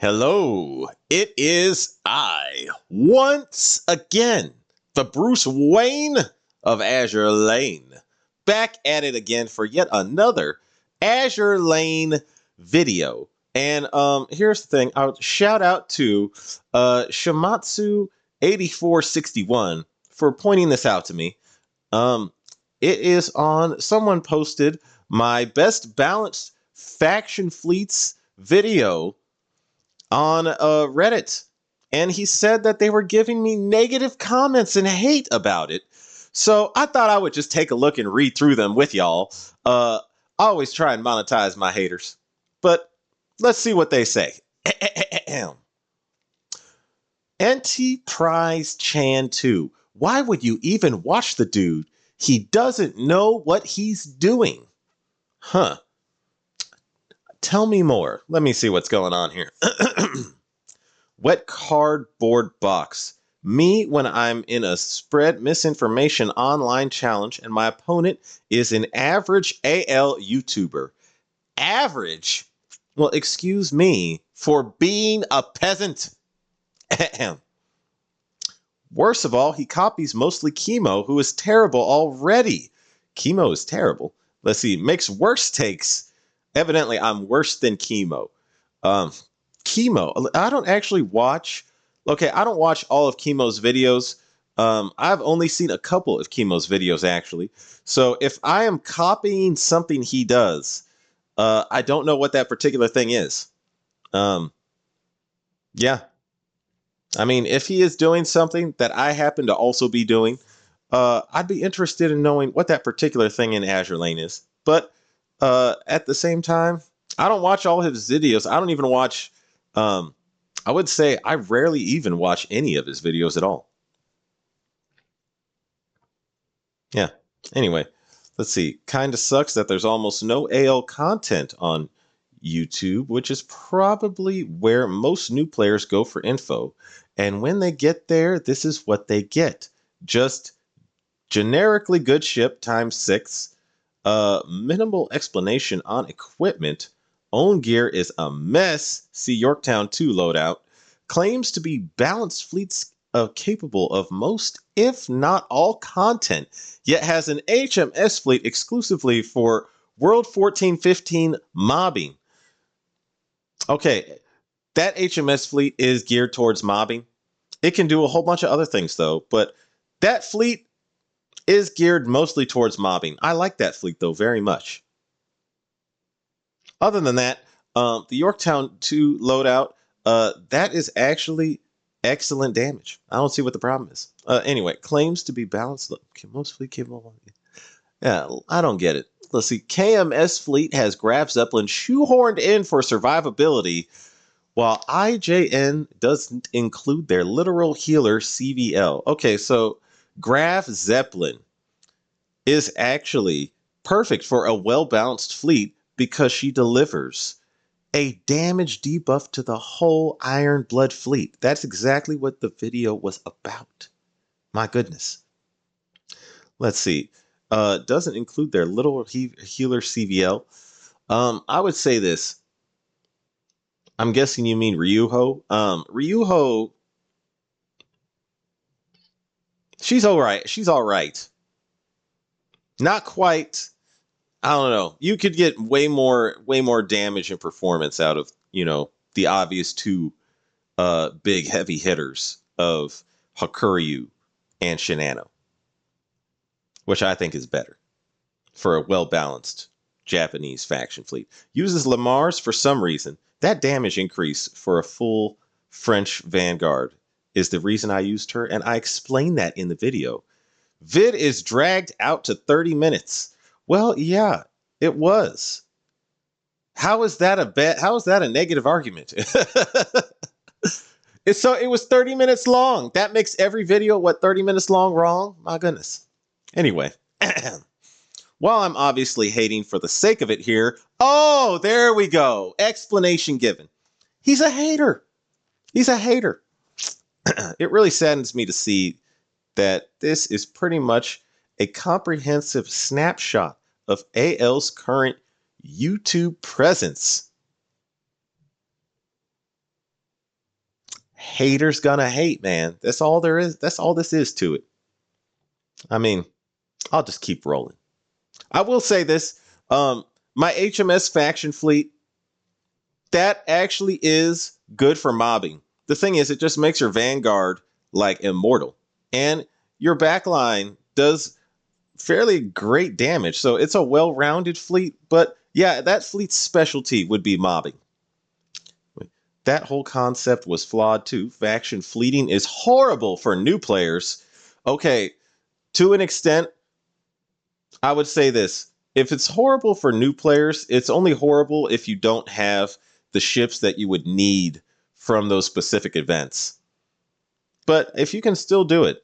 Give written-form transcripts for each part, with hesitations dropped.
Hello, it is I, once again, the Bruce Wayne of Azure Lane, back at it again for yet another Azure Lane video. And here's the thing, I'll shout out to Shimatsu8461 for pointing this out to me. It is on, someone posted my best balanced faction fleets video on Reddit, and he said that they were giving me negative comments and hate about it. So I thought I would just take a look and read through them with y'all. I always try and monetize my haters, but let's see what they say. Enterprise Chan 2. Why would you even watch the dude? He doesn't know what he's doing. Huh. Tell me more. Let me see what's going on here. Wet cardboard box. Me when I'm in a spread misinformation online challenge and my opponent is an average AL YouTuber. Average? Well, excuse me for being a peasant. Worst of all, he copies mostly Chemo, who is terrible already. Chemo is terrible. Let's see, makes worse takes. Evidently, I'm worse than Chemo. Chemo, I don't actually watch. Okay, I don't watch all of Chemo's videos. I've only seen a couple of Chemo's videos, actually. So if I am copying something he does, I don't know what that particular thing is. Yeah. I mean, if he is doing something that I happen to also be doing, I'd be interested in knowing what that particular thing in Azure Lane is. But at the same time, I don't watch all his videos. I don't even watch, I would say I rarely even watch any of his videos at all. Yeah. Anyway, let's see. Kind of sucks that there's almost no AL content on YouTube, which is probably where most new players go for info. And when they get there, this is what they get. Just generically good ship times 6, minimal explanation on equipment, own gear is a mess, see Yorktown 2 loadout, claims to be balanced fleets capable of most, if not all, content, yet has an HMS fleet exclusively for World 1415 mobbing. Okay, that HMS fleet is geared towards mobbing. It can do a whole bunch of other things, though, but that fleet is geared mostly towards mobbing. I like that fleet, though, very much. Other than that, the Yorktown 2 loadout, that is actually excellent damage. I don't see what the problem is. Anyway, claims to be balanced. Mostly capable. Yeah, I don't get it. Let's see. KMS fleet has Graf Zeppelin shoehorned in for survivability, while IJN doesn't include their literal healer CVL. Okay, so Graf Zeppelin is actually perfect for a well-balanced fleet because she delivers a damage debuff to the whole Iron Blood fleet. That's exactly what the video was about. My goodness. Let's see. Doesn't include their little healer CVL. I would say this. I'm guessing you mean Ryuho. Ryuho, she's all right. She's all right. Not quite. I don't know. You could get way more damage and performance out of, the obvious two big heavy hitters of Hakuryu and Shinano, which I think is better for a well-balanced Japanese faction fleet. Uses Lamars for some reason. That damage increase for a full French Vanguard is the reason I used her, and I explained that in the video. Vid is dragged out to 30 minutes. Well, yeah, it was. How is that a negative argument? It was 30 minutes long. That makes every video, 30 minutes long wrong? My goodness. Anyway, while I'm obviously hating for the sake of it here, oh, there we go. Explanation given. He's a hater. He's a hater. It really saddens me to see that this is pretty much a comprehensive snapshot of AL's current YouTube presence. Haters gonna hate, man. That's all there is. That's all this is to it. I mean, I'll just keep rolling. I will say this. Um, my HMS faction fleet, that actually is good for mobbing. The thing is, it just makes your Vanguard like immortal. And your backline does fairly great damage. So it's a well rounded fleet. But yeah, that fleet's specialty would be mobbing. That whole concept was flawed too. Faction fleeting is horrible for new players. Okay, to an extent, I would say this. If it's horrible for new players, it's only horrible if you don't have the ships that you would need from those specific events. But if you can still do it,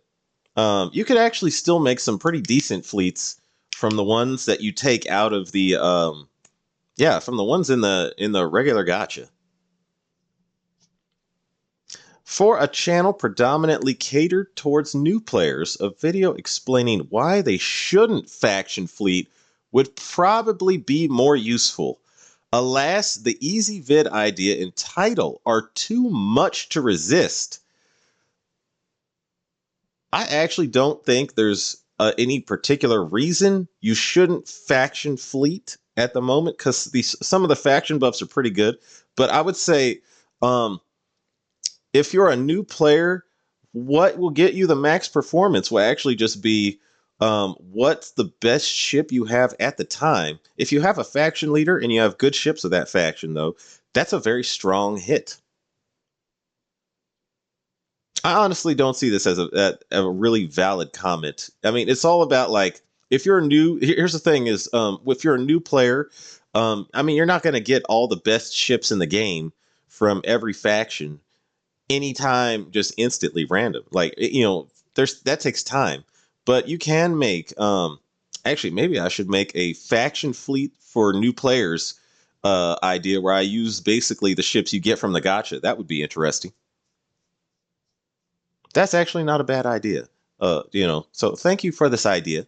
you could actually still make some pretty decent fleets from the ones that you take out of the yeah, from the ones in the regular gacha. For a channel predominantly catered towards new players, a video explaining why they shouldn't faction fleet would probably be more useful. Alas, the easy vid idea and title are too much to resist. I actually don't think there's any particular reason you shouldn't faction fleet at the moment because these some of the faction buffs are pretty good. But I would say um, if you're a new player, what will get you the max performance will actually just be what's the best ship you have at the time. If you have a faction leader and you have good ships of that faction, though, that's a very strong hit. I honestly don't see this as a really valid comment. I mean, it's all about like if you're a new. Here's the thing: is if you're a new player, I mean, you're not going to get all the best ships in the game from every faction anytime, just instantly random. Like there's that takes time, but you can make. Actually, maybe I should make a faction fleet for new players idea where I use basically the ships you get from the gacha. That would be interesting. That's actually not a bad idea. So thank you for this idea.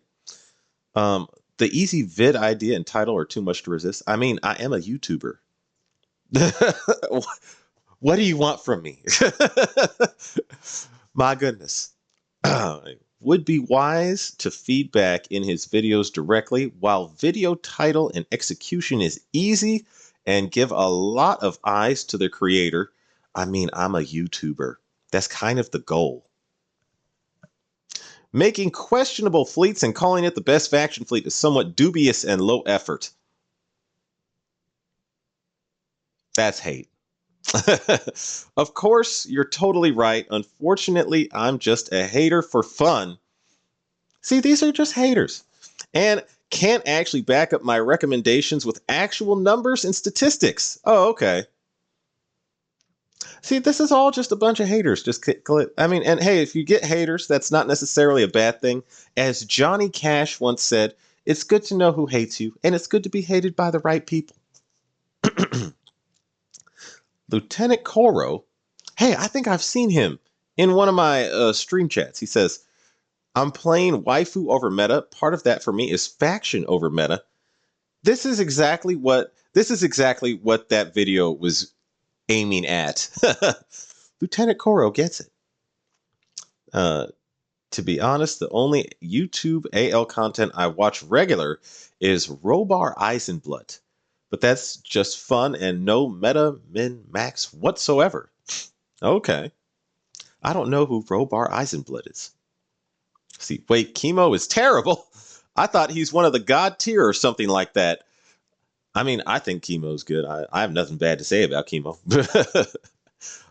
Um, the easy vid idea and title are too much to resist. I mean, I am a YouTuber. What do you want from me? My goodness. Would be wise to feedback in his videos directly while video title and execution is easy and give a lot of eyes to the creator. I mean, I'm a YouTuber. That's kind of the goal. Making questionable fleets and calling it the best faction fleet is somewhat dubious and low effort. That's hate. Of course, you're totally right. Unfortunately, I'm just a hater for fun. See, these are just haters. And can't actually back up my recommendations with actual numbers and statistics. Oh, okay. See, this is all just a bunch of haters. I mean, and hey, if you get haters, that's not necessarily a bad thing. As Johnny Cash once said, it's good to know who hates you, and it's good to be hated by the right people. Lieutenant Koro, hey, I think I've seen him in one of my stream chats. He says, I'm playing waifu over meta. Part of that for me is faction over meta. This is exactly what that video was aiming at. Lieutenant Koro gets it. To be honest, the only YouTube AL content I watch regular is Robar Eisenblut. But that's just fun and no meta min max whatsoever. Okay. I don't know who Robar Eisenblut is. See, wait, Chemo is terrible. I thought he's one of the god tier or something like that. I mean, I think Chemo's good. I have nothing bad to say about Chemo.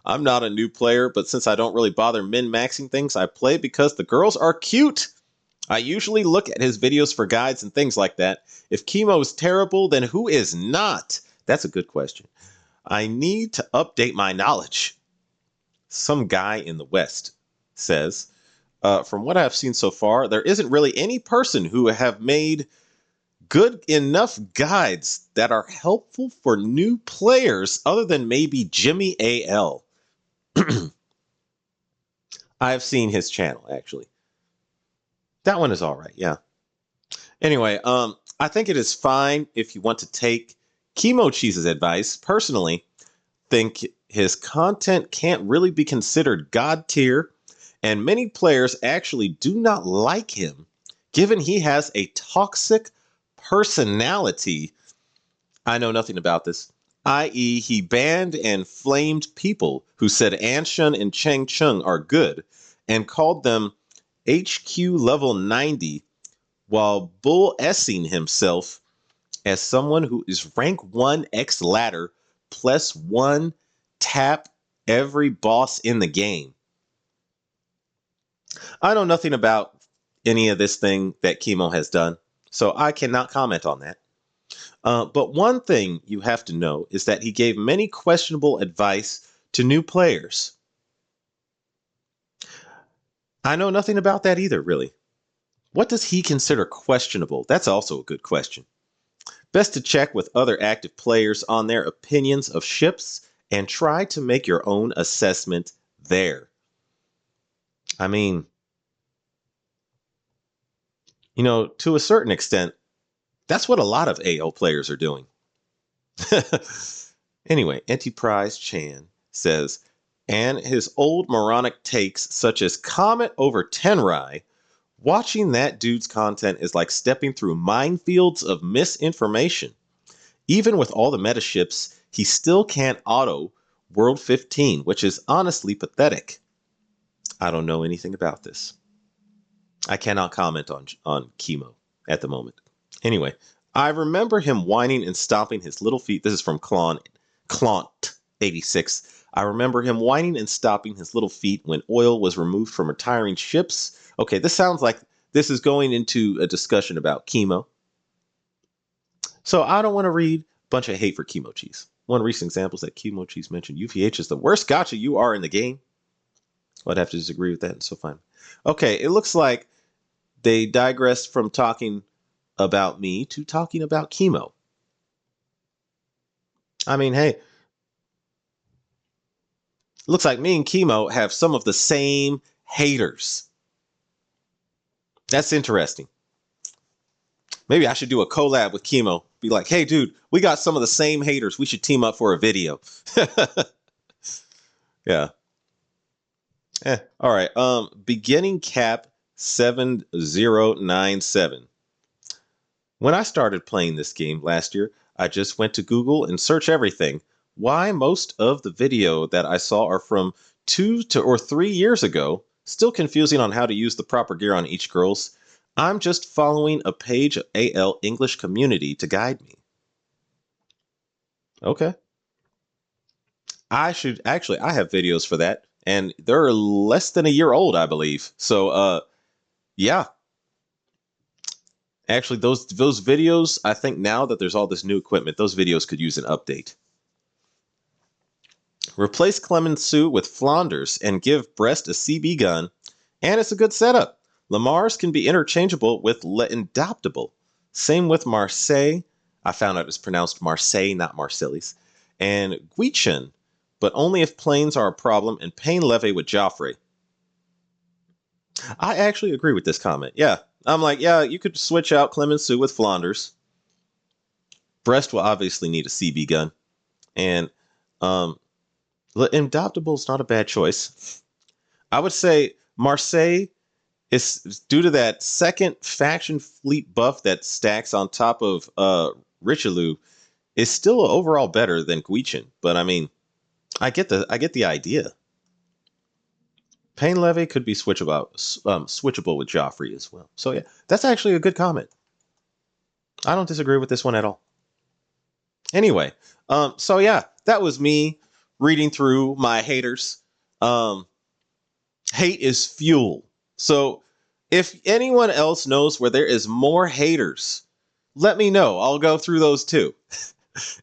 I'm not a new player, but since I don't really bother min-maxing things, I play because the girls are cute. I usually look at his videos for guides and things like that. If Chemo is terrible, then who is not? That's a good question. I need to update my knowledge. Some guy in the West says, from what I've seen so far, there isn't really any person who have made good enough guides that are helpful for new players other than maybe Jimmy AL. I've seen his channel, actually. That one is all right, yeah. Anyway, I think it is fine if you want to take Chemo Cheese's advice. Personally, think his content can't really be considered god tier, and many players actually do not like him, given he has a toxic personality. I know nothing about this. I.e., he banned and flamed people who said Anshan and Chang Chung are good and called them HQ level 90 while bull essing himself as someone who is rank 1 X ladder plus 1 tap every boss in the game. I know nothing about any of this thing that Chemo has done, so I cannot comment on that. But one thing you have to know is that he gave many questionable advice to new players. I know nothing about that either, really. What does he consider questionable? That's also a good question. Best to check with other active players on their opinions of ships and try to make your own assessment there. I mean, to a certain extent, that's what a lot of AO players are doing. Anyway, Enterprise Chan says, and his old moronic takes such as Comet over Tenrai, watching that dude's content is like stepping through minefields of misinformation. Even with all the meta ships, he still can't auto World 15, which is honestly pathetic. I don't know anything about this. I cannot comment on Chemo at the moment. Anyway, I remember him whining and stomping his little feet. This is from Clont86. I remember him whining and stomping his little feet when oil was removed from retiring ships. Okay, this sounds like this is going into a discussion about Chemo. So I don't want to read a bunch of hate for Chemo Cheese. One recent example is that Chemo Cheese mentioned UVH is the worst gotcha you are in the game. Well, I'd have to disagree with that, and so fine. Okay, it looks like they digressed from talking about me to talking about Chemo. I mean, hey, looks like me and Chemo have some of the same haters. That's interesting. Maybe I should do a collab with Chemo. Be like, hey, dude, we got some of the same haters. We should team up for a video. Yeah. All right. Beginning cap 7097. When I started playing this game last year, I just went to Google and search everything. Why most of the video that I saw are from 2 or 3 years ago. Still confusing on how to use the proper gear on each girls. I'm just following a page of AL English community to guide me. Okay. I have videos for that, and they're less than a year old, I believe. So, yeah. Actually, those videos, I think now that there's all this new equipment, those videos could use an update. Replace Clemenceau with Flanders and give Brest a CB gun, and it's a good setup. Lamar's can be interchangeable with L'Indoptable. Same with Marseille. I found out it's pronounced Marseille, not Marseilles. And Guichin, but only if planes are a problem, and Pain Leve with Joffrey. I actually agree with this comment. Yeah, I'm like, yeah, you could switch out Clemenceau with Flanders. Brest will obviously need a CB gun. And Indoptable is not a bad choice. I would say Marseille is due to that second faction fleet buff that stacks on top of Richelieu, is still overall better than Guichin. But I mean, I get the idea. Pain Leve could be switchable with Joffrey as well. So yeah, that's actually a good comment. I don't disagree with this one at all. Anyway, so yeah, that was me reading through my haters. Hate is fuel. So if anyone else knows where there is more haters, let me know. I'll go through those too.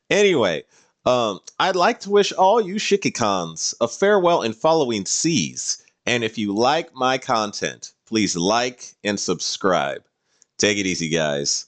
Anyway, I'd like to wish all you Shikikons a farewell in following seas. And if you like my content, please like and subscribe. Take it easy, guys.